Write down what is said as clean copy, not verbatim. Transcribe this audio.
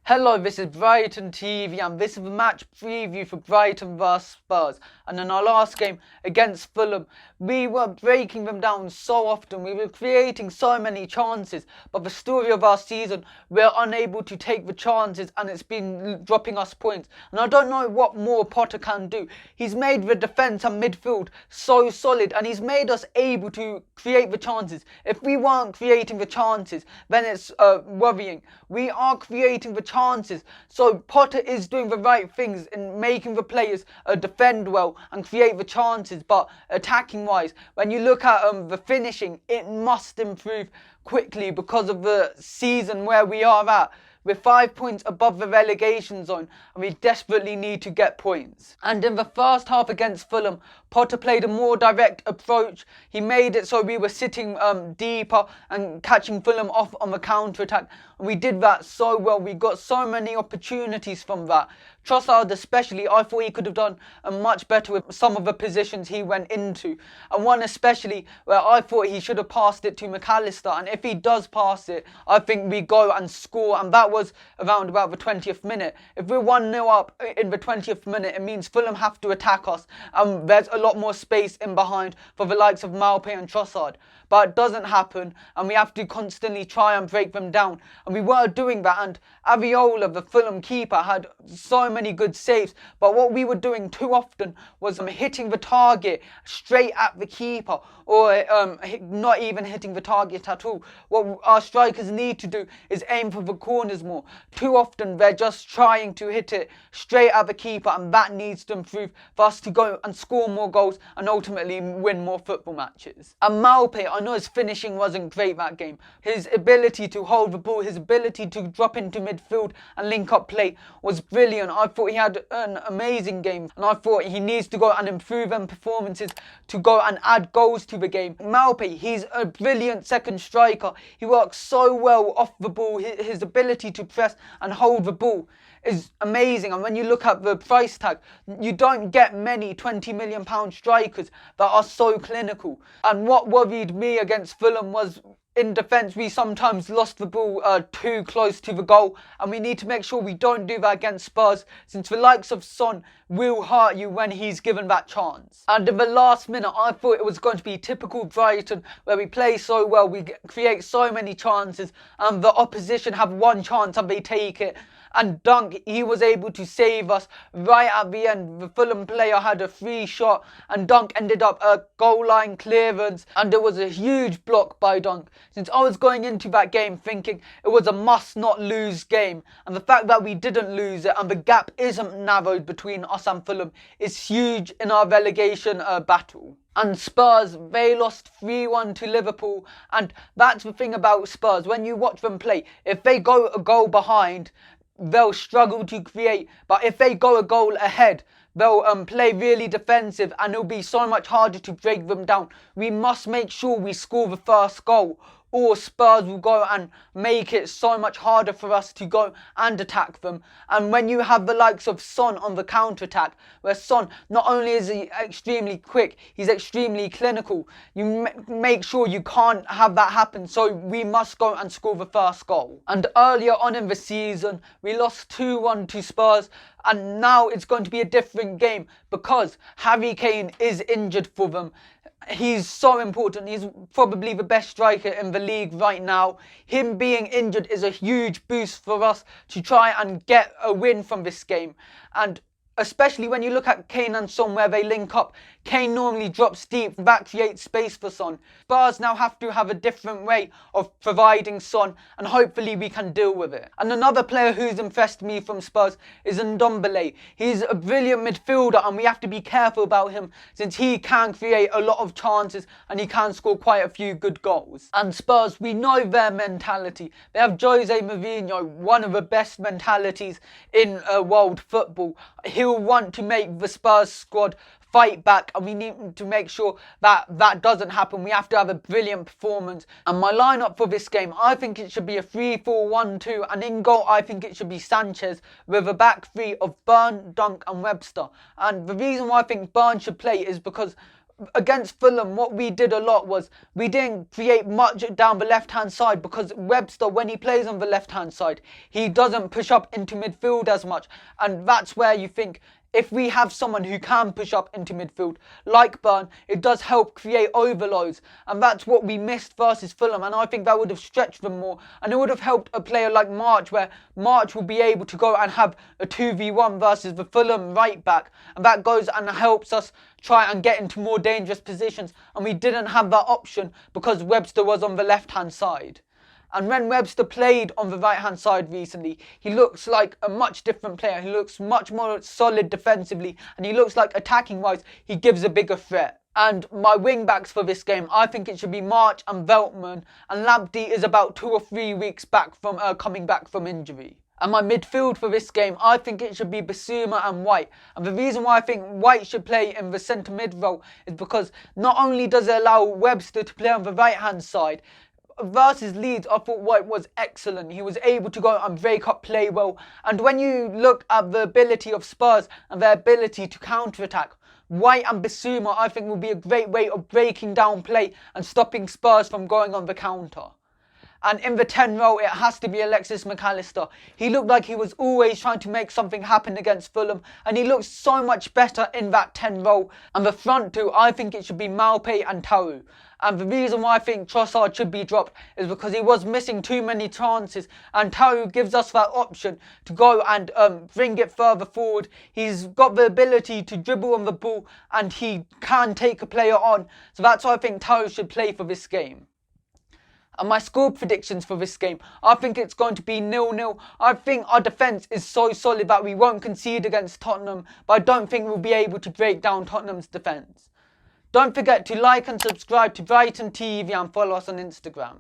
Hello, this is Brighton TV and this is the match preview for Brighton vs Spurs. And in our last game against Fulham, we were breaking them down so often, we were creating so many chances, but the story of our season, we're unable to take the chances and it's been dropping us points. And I don't know what more Potter can do. He's made the defence and midfield so solid and he's made us able to create the chances. If we weren't creating the chances, then it's worrying. We are creating the chances. So Potter is doing the right things in making the players defend well and create the chances. But attacking wise, when you look at the finishing, it must improve quickly because of the season where we are at. We're 5 points above the relegation zone and we desperately need to get points. And in the first half against Fulham, Potter played a more direct approach. He made it so we were sitting deeper and catching Fulham off on the counter-attack. And we did that so well. We got so many opportunities from that. Trossard especially, I thought he could have done much better with some of the positions he went into. And one especially where I thought he should have passed it to McAllister. And if he does pass it, I think we go and score. And that was around about the 20th minute. If we're 1-0 up in the 20th minute, it means Fulham have to attack us. And there's a lot more space in behind for the likes of Maupay and Trossard. But it doesn't happen. And we have to constantly try and break them down. And we were doing that. And Aviola, the Fulham keeper, had so many good saves, but what we were doing too often was hitting the target straight at the keeper or not even hitting the target at all. What our strikers need to do is aim for the corners more. Too often they're just trying to hit it straight at the keeper, and that needs to improve for us to go and score more goals and ultimately win more football matches. And Maupay, I know his finishing wasn't great that game. His ability to hold the ball, his ability to drop into midfield and link up play was brilliant. I thought he had an amazing game and I thought he needs to go and improve on performances to go and add goals to the game. Maupay, he's a brilliant second striker. He works so well off the ball. His ability to press and hold the ball is amazing. And when you look at the price tag, you don't get many £20 million strikers that are so clinical. And what worried me against Fulham was in defence, we sometimes lost the ball too close to the goal, and we need to make sure we don't do that against Spurs, since the likes of Son will hurt you when he's given that chance. And in the last minute, I thought it was going to be typical Brighton, where we play so well, we create so many chances, and the opposition have one chance and they take it. And Dunk, he was able to save us right at the end. The Fulham player had a free shot and Dunk ended up a goal line clearance. And it was a huge block by Dunk. Since I was going into that game thinking it was a must not lose game. And the fact that we didn't lose it and the gap isn't narrowed between us and Fulham is huge in our relegation battle. And Spurs, they lost 3-1 to Liverpool. And that's the thing about Spurs. When you watch them play, if they go a goal behind, they'll struggle to create, but if they go a goal ahead, they'll play really defensive and it'll be so much harder to break them down. We must make sure we score the first goal, or Spurs will go and make it so much harder for us to go and attack them. And when you have the likes of Son on the counter-attack, where Son, not only is he extremely quick, he's extremely clinical. You make sure you can't have that happen, so we must go and score the first goal. And earlier on in the season, we lost 2-1 to Spurs, and now it's going to be a different game because Harry Kane is injured for them. He's so important. He's probably the best striker in the league right now. Him being injured is a huge boost for us to try and get a win from this game. And especially when you look at Kane and Son where they link up, Kane normally drops deep, that creates space for Son. Spurs now have to have a different way of providing Son and hopefully we can deal with it. And another player who's impressed me from Spurs is Ndombele. He's a brilliant midfielder and we have to be careful about him since he can create a lot of chances and he can score quite a few good goals. And Spurs, we know their mentality. They have Jose Mourinho, one of the best mentalities in world football. He'll want to make the Spurs squad fight back and we need to make sure that that doesn't happen. We have to have a brilliant performance. And my lineup for this game, I think it should be a 3-4-1-2, and in goal I think it should be Sanchez with a back three of Burn, Dunk and Webster. And the reason why I think Burn should play is because against Fulham, what we did a lot was we didn't create much down the left-hand side, because Webster, when he plays on the left-hand side, he doesn't push up into midfield as much. And that's where you think, if we have someone who can push up into midfield, like Burn, it does help create overloads. And that's what we missed versus Fulham. And I think that would have stretched them more. And it would have helped a player like March, where March will be able to go and have a 2v1 versus the Fulham right back. And that goes and helps us try and get into more dangerous positions. And we didn't have that option because Webster was on the left-hand side. And when Webster played on the right-hand side recently, he looks like a much different player. He looks much more solid defensively, and he looks like attacking-wise, he gives a bigger threat. And my wing-backs for this game, I think it should be March and Veltman, and Lamptey is about 2 or 3 weeks back from coming back from injury. And my midfield for this game, I think it should be Basuma and White. And the reason why I think White should play in the centre mid role is because not only does it allow Webster to play on the right-hand side, versus Leeds, I thought White was excellent. He was able to go and break up play well. And when you look at the ability of Spurs and their ability to counter-attack, White and Basuma, I think, will be a great way of breaking down play and stopping Spurs from going on the counter. And in the 10 role, it has to be Alexis McAllister. He looked like he was always trying to make something happen against Fulham, and he looks so much better in that 10 role. And the front two, I think it should be Maupay and Taru. And the reason why I think Trossard should be dropped is because he was missing too many chances, and Taru gives us that option to go and bring it further forward. He's got the ability to dribble on the ball, and he can take a player on. So that's why I think Taru should play for this game. And my score predictions for this game, I think it's going to be 0-0. I think our defence is so solid that we won't concede against Tottenham, but I don't think we'll be able to break down Tottenham's defence. Don't forget to like and subscribe to Brighton TV and follow us on Instagram.